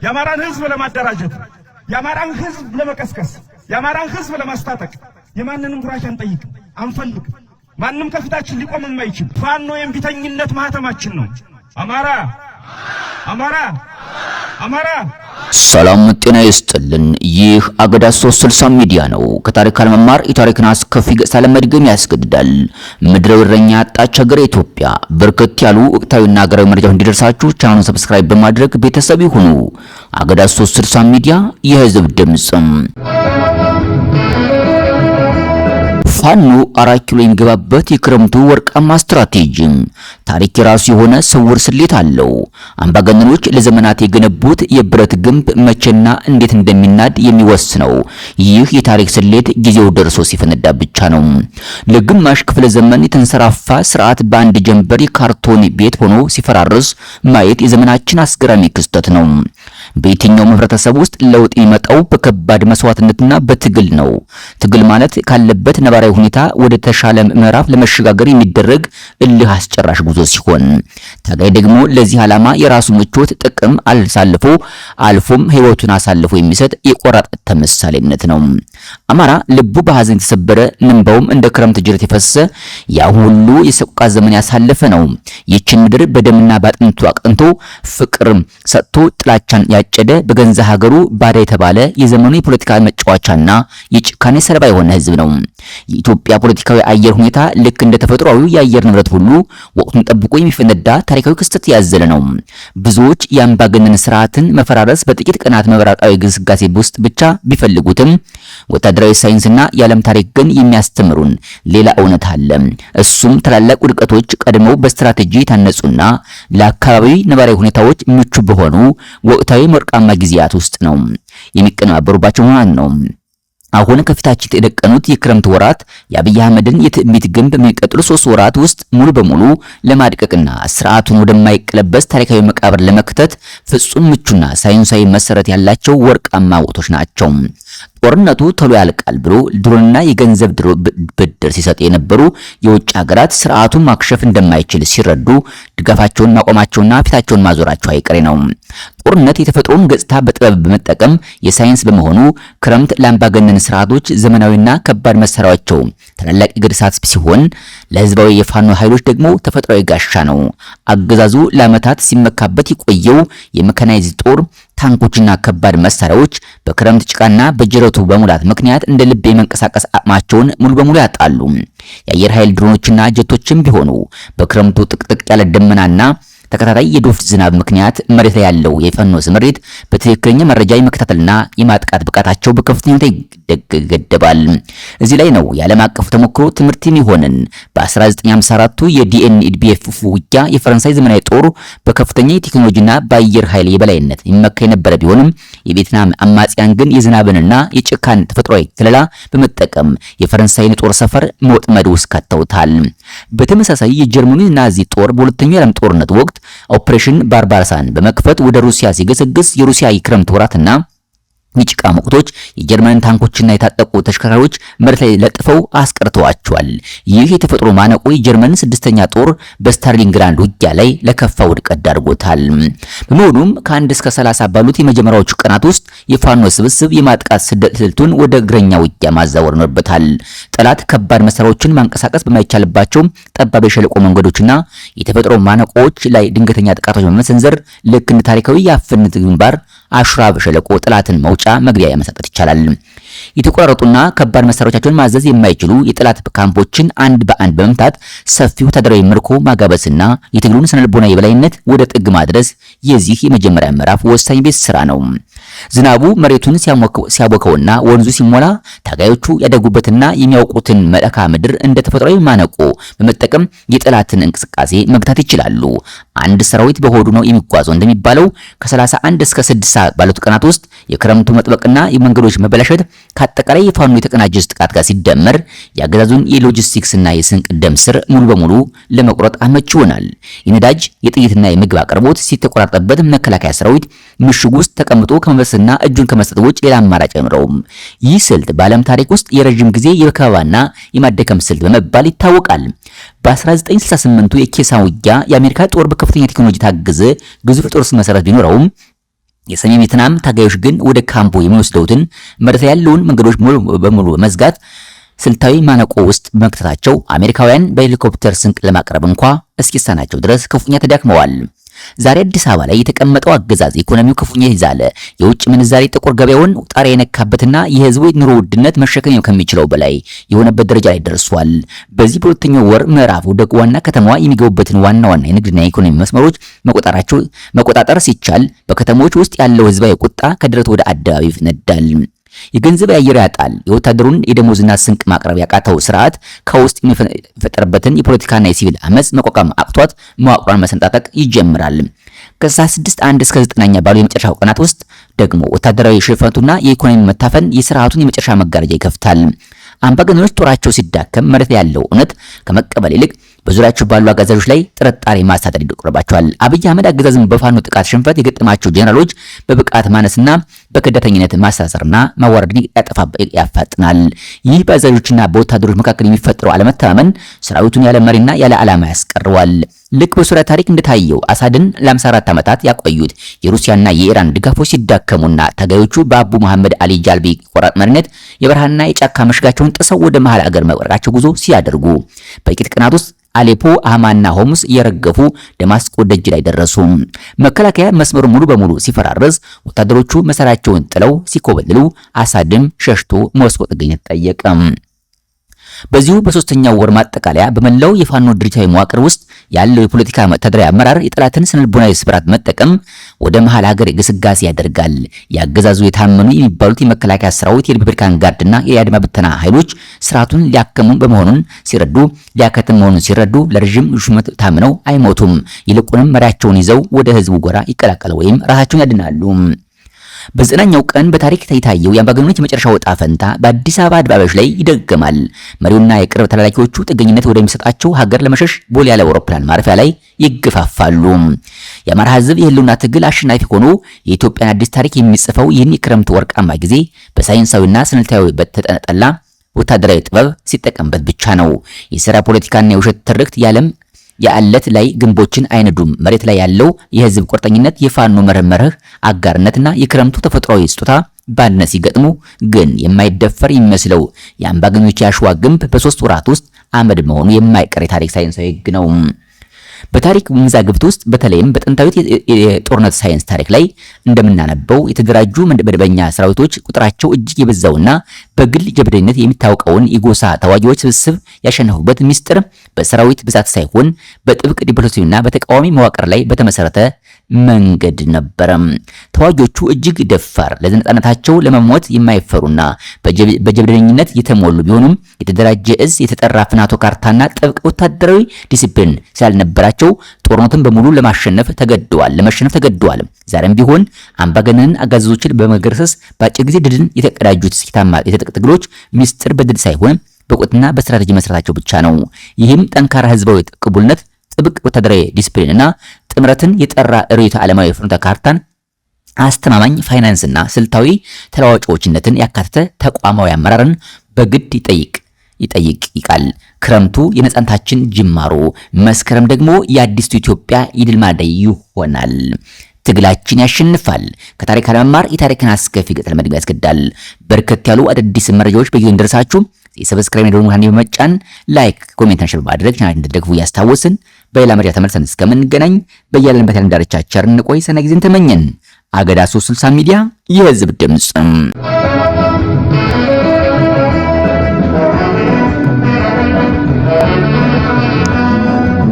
የአማራን ህዝብ ለማደራጀት፣ የአማራን ህዝብ ለመቀስቀስ፣ የአማራን ህዝብ ለማስታጠቅ የማንንም ጉራሽ አንጠይቅ አንፈልግ። ማንም ከፊታችን ሊቆም የማይችል ፋኖ የእምቢተኝነት ማህተማችን ነው። አማራ አማራ አማራ። ሰላም ጤና ይስጥልን። ይህ አገዳ 360 ሚዲያ ነው። ከታሪክ አለመማር የታሪክን አስከፊ ገጽታ ለመድገም ያስገድዳል። ምድረ ወረኛ ያጣች ሀገር ኢትዮጵያ። በርከት ያሉ ወቅታዊና ሀገራዊ መረጃዎች እንዲደርሳችሁ ቻናሉን ሰብስክራይብ በማድረግ ቤተሰብ ይሁኑ። አገዳ 360 ሚዲያ የህዝብ ድምጽ። ፋኖ 4 ኪሎ የሚገባበት የክረምቱ ወርቃማ ስትራቴጂ። ታሪክ የራሱ የሆነ ስውር ስሌት አለው። አምባገነኖች ለዘመናት የገነቡት የብረት ግንብ መቼና እንዴት እንደሚናድ የሚወስነው ይህ የታሪክ ስሌት ጊዜው ደርሶ ሲፈነዳ ብቻ ነው። ለግማሽ ክፍለ ዘመን የተንሰራፋ ስርዓት በአንድ ጀንበር የካርቶን ቤት ሆኖ ሲፈራርስ ማየት የዘመናችን አስገራሚ ክስተት ነው። በየትኛውም ህብረተሰብ ውስጥ ለውጥ የሚመጣው በከባድ መስዋዕትነትና በትግል ነው። ትግል ማለት ካለበት ነባራዊ ሁኔታ ወደ ተሻለ ምዕራፍ ለመሸጋገር የሚደረግ እልህ አስጨራሽ ጉዞ ሲሆን፣ ታጋይ ደግሞ ለዚህ ዓላማ የራሱ ምቾት ጥቅም አልፎም ህይወቱን አሳልፎ የሚሰጥ የቆራጥ ተምሳሌነት ነው። አማራ ልቡ በሐዘን የተሰበረ እንባውም እንደ ክረምት ጅረት የፈሰሰ ያ ሁሉ የሰቆቃ ዘመን ያሳለፈ ነው። ይህችን ምድር በደምና ባጥንቱ አቅንቶ ፍቅር ሰጥቶ ጥላቻን ያጨደ በገንዛ ሀገሩ ባዳ የተባለ የዘመኑ የፖለቲካ መጫወቻና የጭካኔ ሰለባ የሆነ ህዝብ ነው። የኢትዮጵያ ፖለቲካዊ አየር ሁኔታ ልክ እንደ ተፈጥሯዊ የአየር ንብረት ሁሉ ወቅቱን ጠብቆ የሚፈነዳ ታሪካዊ ክስተት ያዘለ ነው። ብዙዎች የአምባገነን ስርዓትን መፈራረስ በጥቂት ቀናት መብራቃዊ ግስጋሴ ውስጥ ብቻ ቢፈልጉትም ወታደራዊ ሳይንስና የዓለም ታሪክ ግን የሚያስተምሩን ሌላ እውነት አለ። እሱም ታላላቅ ውድቀቶች ቀድመው በስትራቴጂ የታነጹና ለአካባቢ ነባራዊ ሁኔታዎች ምቹ በሆኑ ወቅታዊ ወርቃማ ጊዜያት ውስጥ ነው የሚቀነባበሩባቸው ማለት ነው። አሁን ከፊታችን የተደቀኑት የክረምት ወራት የአብይ አህመድን የትዕቢት ግንብ በሚቀጥሉ 3 ወራት ውስጥ ሙሉ በሙሉ ለማድቀቅና ስርዓቱን ወደማይቀለበስ ታሪካዊ መቃብር ለመክተት ፍጹም ምቹና ሳይንሳዊ መሰረት ያላቸው ወርቃማ ወቅቶች ናቸው። ጦርነቱ ቶሎ ያልቃል ብሎ ድሮንና የገንዘብ ብድር ሲሰጥ የነበሩ የውጭ ሀገራት ስርዓቱን ማክሸፍ እንደማይችል ሲረዱ ድጋፋቸውን ማቆማቸውና ፊታቸውን ማዞራቸው አይቀሬ ነው። ጦርነት የተፈጥሮን ገጽታ በጥበብ በመጠቀም የሳይንስ በመሆኑ ክረምት ለአምባገነን ስርዓቶች ዘመናዊና ከባድ መሳሪያቸው ታላላቅ ግድሳት ሲሆን፣ ለህዝባዊ የፋኖ ኃይሎች ደግሞ ተፈጥሯዊ ጋሻ ነው። አገዛዙ ለዓመታት ሲመካበት የቆየው የሜካናይዝድ ጦር ታንኮችና ከባድ መሳሪያዎች በክረምት ጭቃና በጅረቱ በሙላት ምክንያት እንደ ልብ የመንቀሳቀስ አቅማቸውን ሙሉ በሙሉ ያጣሉ። የአየር ኃይል ድሮኖችና ጀቶችም ቢሆኑ በክረምቱ ጥቅጥቅ ያለ ደመናና ተከታታይ የዶፍ ዝናብ ምክንያት መሬት ላይ ያለው የፋኖ ስምሪት በትክክለኛ መረጃ የመከታተልና የማጥቃት ብቃታቸው በከፍተኛ ሁኔታ ይገደባል። እዚህ ላይ ነው የዓለም አቀፍ ተሞክሮ ትምህርት የሚሆንን። በ1954 የዲኤንኤድቢኤፍ ውጊያ የፈረንሳይ ዘመናዊ ጦር በከፍተኛ የቴክኖሎጂና በአየር ኃይል የበላይነት የሚመካ የነበረ ቢሆንም የቪየትናም አማጽያን ግን የዝናብንና የጭካን ተፈጥሯዊ ከለላ በመጠቀም የፈረንሳይን ጦር ሰፈር መወጥመድ ውስጥ ከተውታል። በተመሳሳይ የጀርመኑ ናዚ ጦር በሁለተኛው የዓለም ጦርነት ወቅት ኦፕሬሽን ባርባራሳን በመክፈት ወደ ሩሲያ ሲገሰግስ የሩሲያ የክረምት ወራትና የጭቃ ወቅቶች የጀርመን ታንኮችና የታጠቁ ተሽከርካሪዎች መሬት ላይ ለጥፈው አስቀርተዋቸዋል። ይህ የተፈጥሮ ማነቆ የጀርመን 6ኛ ጦር በስታሊንግራድ ውጊያ ላይ ለከፋ ውድቀት ዳርጎታል። በመሆኑም ከ1 እስከ 30 ባሉት የመጀመሪያዎቹ ቀናት ውስጥ የፋኖ ስብስብ የማጥቃት ስልቱን ወደ እግረኛ ውጊያ ማዛወር ይኖርበታል። ጠላት ከባድ መሳሪያዎችን ማንቀሳቀስ በማይቻልባቸው ጠባብ የሸለቆ መንገዶችና የተፈጥሮ ማነቆዎች ላይ ድንገተኛ ጥቃቶች በመሰንዘር ልክ እንደ ታሪካዊ የአፍነት ግንባር አሽራብ ሸለቆ ጠላትን መውጫ መግቢያ ያመሳጠር ይቻላል። የተቆራረጡና ከባድ መሳሪያዎቻቸውን ማዘዝ የማይችሉ የጠላት ካምፖችን አንድ በአንድ በመምታት ሰፊ ወታደራዊ ምርኮ ማጋበስና የትግሉን ስነልቦና የበላይነት ወደ ጥግ ማድረስ የዚህ የመጀመሪያ ምዕራፍ ወሳኝ ቤት ስራ ነው። ዝናቡ መሬቱን ሲያቦከውና ወንዙ ሲሞላ ታጋዮቹ ያደጉበትና የሚያውቁትን መልክዓ ምድር እንደ ተፈጥሯዊ ማነቆ በመጠቀም የጠላትን እንቅስቃሴ መግታት ይችላሉ። አንድ ሰራዊት በሆዱ ነው የሚጓዘው እንደሚባለው ከ31 እስከ 60 ባሉት ቀናት ውስጥ የክረምቱ መጥበቅና የመንገዶች መበላሸት ከአጠቃላይ የፋኖ የተቀናጀ ጥቃት ጋር ሲደመር የአገዛዙን የሎጂስቲክስና የስንቅ ደም ስር ሙሉ በሙሉ ለመቁረጥ አመቺ ይሆናል። የነዳጅ የጥይትና የምግብ አቅርቦት ሲተቆራረጠበት መከላከያ ሰራዊት ምሽግ ውስጥ ተቀምጦ ከመበስና እጁን ከመስጠት ውጭ ሌላ አማራጭ አይኖረውም። ይህ ስልት በዓለም ታሪክ ውስጥ የረጅም ጊዜ የከበባና የማደከም ስልት በመባል ይታወቃል። በ1968 የኬሳ ውጊያ የአሜሪካ ጦር በከፍተኛ ቴክኖሎጂ ታገዘ ግዙፍ ጦር መሰረት ቢኖረውም የሰሜን ቬትናም ታጋዮች ግን ወደ ካምፑ የሚወስደውትን መሬት ያለውን መንገዶች ሙሉ በሙሉ በመዝጋት ስልታዊ ማነቆ ውስጥ መክተታቸው አሜሪካውያን በሄሊኮፕተር ስንቅ ለማቅረብ እንኳ እስኪሳናቸው ድረስ ክፉኛ ተዳክመዋል። ዛሬ አዲስ አበባ ላይ የተቀመጠው አገዛዝ ኢኮኖሚው ክፉኛ ይዛለ፣ የውጭ ምንዛሬ ጥቁር ገበያውን ጣሪያ የነካበትና የህዝቡ ኑሮ ውድነት መሸከም ከሚችለው በላይ የሆነበት ደረጃ ላይ ደርሷል። በዚህ በሁለተኛው ወር ምዕራፍ ወደ ዋና ከተማዋ የሚገቡበትን ዋና የንግድና የኢኮኖሚ መስመሮች መቆጣጠር ሲቻል በከተሞች ውስጥ ያለው ህዝባዊ ቁጣ ከድረት ወደ አደባባይ ይነዳል። የገንዘብ አየር ያጣል። የወታደሩን የደሞዝና ስንቅ ማቅረብ ያቃተው ስርዓት ከውስጥ የሚፈጠርበትን የፖለቲካና የሲቪል አመጽ መቋቋም አቅቷት መዋቅሯን መሰንጣጠቅ ይጀምራል። ከ6 1 እስከ 9ኛ ባሉ የመጨረሻው ቀናት ውስጥ ደግሞ ወታደራዊ ሽንፈቱና የኢኮኖሚ መታፈን የስርዓቱን የመጨረሻ መጋረጃ ይከፍታል። አምባገነኖች ጦራቸው ሲዳከም መሬት ያለው እውነት ከመቀበል ይልቅ በዙሪያቸው ባሉ አጋዛዦች ላይ ጥርጣሬ ማሳደር ይቆርባቸዋል። አብይ አህመድ አገዛዝን በፋኖ ጥቃት ሽንፈት የገጠማቸው ጀነራሎች በብቃት ማነስና በከዳተኝነት ማሳሰርና ማዋረድን ያፋጥናል። ይህ በአዛዦችና በወታደሮች መካከል የሚፈጠረው አለመተማመን ሰራዊቱን ያለ መሪና ያለ ዓላማ ያስቀረዋል። ልክ በሱሪያ ታሪክ እንደታየው አሳድን ለ54 ዓመታት ያቆዩት የሩሲያና የኢራን ድጋፎች ሲዳከሙና ታጋዮቹ በአቡ መሐመድ አሊ ጃልቢ ቆራጥ መሪነት የበረሃና የጫካ መሽጋቸውን ጥሰው ወደ መሃል አገር መቅረራቸው ጉዞ ሲያደርጉ በጥቂት ቀናት ውስጥ አሌፖ፣ አማና ሆምስ የረገፉ ደማስቆ ደጅ ላይ ደረሱ። መከላከያ መስመሩ ሙሉ በሙሉ ሲፈራረስ ወታደሮቹ መሳሪያቸውን ጥለው ሲኮበልሉ አሳድም ሸሽቶ ሞስኮ ጥገኝነት ጠየቀ። በዚሁ በሶስተኛው ወር ማጠቃለያ በመላው የፋኖ ድርጅታዊ መዋቅር ውስጥ ያለው የፖለቲካ ወታደራዊ አመራር የጠላትን ስነልቦናዊ ስብራት መጠቀም ወደ መሃል ሀገር ግስጋሴ ያደርጋል። ያገዛዙ የታመኑ የሚባሉት የመከላከያ ሰራዊት፣ የሪፐብሊካን ጋርድና የአድማ ብተና ኃይሎች ስርዓቱን ሊያከሙ ሊያከትም መሆኑን ሲረዱ ለረጅም ሹመት ታምነው አይሞቱም። ይልቁንም መሪያቸውን ይዘው ወደ ህዝቡ ጎራ ይቀላቀሉ ወይም ራሳቸውን ያድናሉ። በዘጠናኛው ቀን በታሪክ የታየው የአምባገነኖች የመጨረሻ ወጣ ፈንታ በአዲስ አበባ አደባባዮች ላይ ይደገማል። መሪውና የቅርብ ተላላኪዎቹ ጥገኝነት ወደሚሰጣቸው ሀገር ለመሸሽ ቦሌ ያለ አውሮፕላን ማረፊያ ላይ ይገፋፋሉ። የአማራ ህዝብ የህልውና ትግል አሸናፊ ሆኖ የኢትዮጵያን አዲስ ታሪክ የሚጽፈው ይህን የክረምት ወርቃማ ጊዜ በሳይንሳዊና ስልታዊ በተጠነጠላ ወታደራዊ ጥበብ ሲጠቀምበት ብቻ ነው። የሥራ ፖለቲካና የውሸት ትርክት የአለት ላይ ግንቦችን አይነዱም። መሬት ላይ ያለው የህዝብ ቁርጠኝነት፣ የፋኖ መርህ አጋርነትና የክረምቱ ተፈጥሯዊ ስጦታ ባንድነት ሲገጥሙ ግን የማይደፈር የሚመስለው የአምባገነኖች ያሸዋ ግንብ በ3 ወራት ውስጥ አመድ መሆኑ የማይቀር የታሪክ ሳይንሳዊ ህግ ነው። በታሪክ መዛግብት ውስጥ በተለይም በጥንታዊት የጦርነት ሳይንስ ታሪክ ላይ እንደምናነበው የተደራጁ መደበኛ ሰራዊቶች ቁጥራቸው እጅግ የበዛውና በግል ጀብደኝነት የሚታወቀውን የጎሳ ተዋጊዎች ስብስብ ያሸነፉበት ሚስጥር በሰራዊት ብዛት ሳይሆን በጥብቅ ዲፕሎማሲና በተቃዋሚ መዋቅር ላይ በተመሰረተ መንገድ ነበረ። ተዋጊዎቹ እጅግ ደፋር፣ ለነጻነታቸው ለመሞት የማይፈሩና በጀብደኝነት የተሞሉ ቢሆኑም የተደራጀ እዝ፣ የተጠራ ፍናቶ ካርታና ጥብቅ ወታደራዊ ዲሲፕሊን ስላልነበራቸው ጦርነቱን በሙሉ ለመሸነፍ ተገደዋል። ዛሬም ቢሆን አምባገነን አጋዛዞችን በመገርሰስ በአጭር ጊዜ ድልን የተቀዳጁት ስኬታማ የትጥቅ ትግሎች ሚስጥር በድል ሳይሆን በቁጥና በስትራቴጂ መስራታቸው ብቻ ነው። ይህም ጠንካራ ህዝባዊ ቅቡልነት፣ ጥብቅ ወታደራዊ ዲሲፕሊንና ጥምረትን፣ የጠራ ርዕዮተ ዓለማዊ ፍኖተ ካርታን፣ አስተማማኝ ፋይናንስና ስልታዊ ተለዋዋጭነትን ያካተተ ተቋማዊ አመራርን በግድ ይጠይቃል። ክረምቱ የነጻነታችን ጅማሮ፣ መስከረም ደግሞ የአዲስቱ ኢትዮጵያ የድል ማዕድ ይሆናል። ትግላችን ያሸንፋል። ከታሪክ አለመማር የታሪክን አስከፊ ገጽታ ለመድገም ያስገዳል። በርከት ያሉ አዳዲስ መረጃዎች በጊዜው እንደርሳችሁ የሰብስክራይብ ደወሉን አንዴ በመጫን ላይክ፣ ኮሜንት፣ ሼር በማድረግ ቻናሉን እንድትደግፉ እያስታወስን በሌላ መረጃ ተመልሰን እስከምንገናኝ በያለንበት ያለን ዳርቻ ቸር እንቆይ። ሰናይ ጊዜን ተመኘን። አገዳ 360 ሚዲያ የህዝብ ድምጽ